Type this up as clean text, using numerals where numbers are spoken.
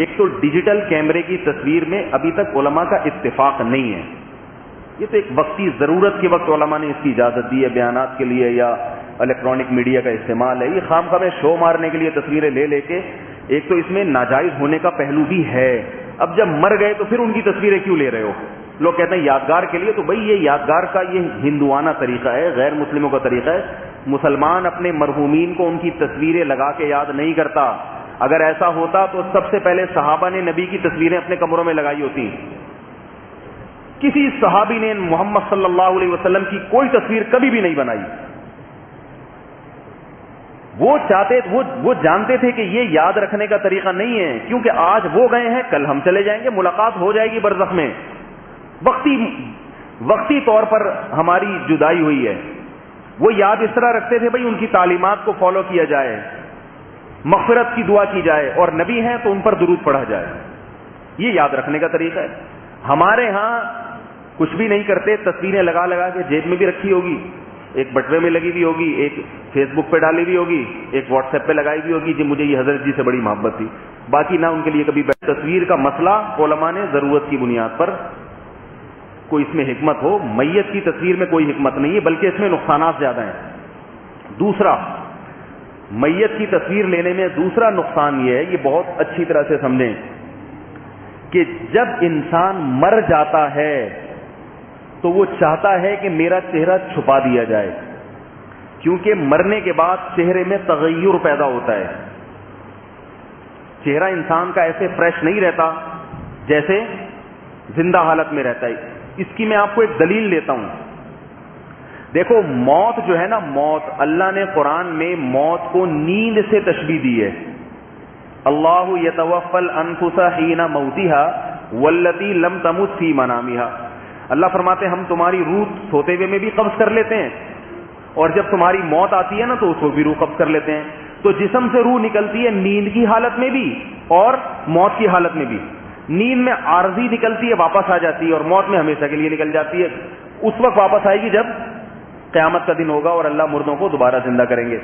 ایک تو ڈیجیٹل کیمرے کی تصویر میں ابھی تک علماء کا اتفاق نہیں ہے. یہ تو ایک وقتی ضرورت کے وقت علماء نے اس کی اجازت دی ہے بیانات کے لیے یا الیکٹرانک میڈیا کا استعمال ہے. یہ خام خواہ شو مارنے کے لیے تصویریں لے کے ایک تو اس میں ناجائز ہونے کا پہلو بھی ہے. اب جب مر گئے تو پھر ان کی تصویریں کیوں لے رہے ہو؟ لوگ کہتے ہیں یادگار کے لیے. تو بھائی یہ یادگار کا یہ ہندوانہ طریقہ ہے, غیر مسلموں کا طریقہ ہے. مسلمان اپنے مرحومین کو ان کی تصویریں لگا کے یاد نہیں کرتا. اگر ایسا ہوتا تو سب سے پہلے صحابہ نے نبی کی تصویریں اپنے کمروں میں لگائی ہوتی. کسی صحابی نے محمد صلی اللہ علیہ وسلم کی کوئی تصویر کبھی بھی نہیں بنائی. وہ جانتے تھے کہ یہ یاد رکھنے کا طریقہ نہیں ہے, کیونکہ آج وہ گئے ہیں, کل ہم چلے جائیں گے, ملاقات ہو جائے گی برزخ میں. وقتی طور پر ہماری جدائی ہوئی ہے. وہ یاد اس طرح رکھتے تھے بھائی ان کی تعلیمات کو فالو کیا جائے, مغفرت کی دعا کی جائے, اور نبی ہیں تو ان پر درود پڑھا جائے. یہ یاد رکھنے کا طریقہ ہے. ہمارے ہاں کچھ بھی نہیں کرتے, تصویریں لگا کے جیب میں بھی رکھی ہوگی, ایک بٹوے میں لگی ہوئی ہوگی, ایک فیس بک پہ ڈالی ہوئی ہوگی, ایک واٹس ایپ پہ لگائی ہوئی ہوگی جی مجھے یہ حضرت جی سے بڑی محبت تھی. باقی نہ ان کے لیے کبھی تصویر کا مسئلہ علماء نے ضرورت کی بنیاد پر, کوئی اس میں حکمت ہو. میت کی تصویر میں کوئی حکمت نہیں ہے, بلکہ اس میں نقصانات زیادہ ہیں. دوسرا, میت کی تصویر لینے میں دوسرا نقصان یہ ہے, یہ بہت اچھی طرح سے سمجھیں, کہ جب انسان مر جاتا ہے تو وہ چاہتا ہے کہ میرا چہرہ چھپا دیا جائے, کیونکہ مرنے کے بعد چہرے میں تغیر پیدا ہوتا ہے. چہرہ انسان کا ایسے فریش نہیں رہتا جیسے زندہ حالت میں رہتا ہے. اس کی میں آپ کو ایک دلیل دیتا ہوں. دیکھو موت جو ہے نا, موت, اللہ نے قرآن میں موت کو نیند سے تشبیہ دی ہے. اللہ یتوفی الانفس حین موتها والتی لم تمت فی منامها. اللہ فرماتے ہیں ہم تمہاری روح سوتے ہوئے میں بھی قبض کر لیتے ہیں, اور جب تمہاری موت آتی ہے نا تو اس کو بھی روح قبض کر لیتے ہیں. تو جسم سے روح نکلتی ہے نیند کی حالت میں بھی اور موت کی حالت میں بھی. نیند میں عارضی نکلتی ہے, واپس آ جاتی ہے, اور موت میں ہمیشہ کے لیے نکل جاتی ہے. اس وقت واپس آئے گی جب قیامت کا دن ہوگا اور اللہ مردوں کو دوبارہ زندہ کریں گے.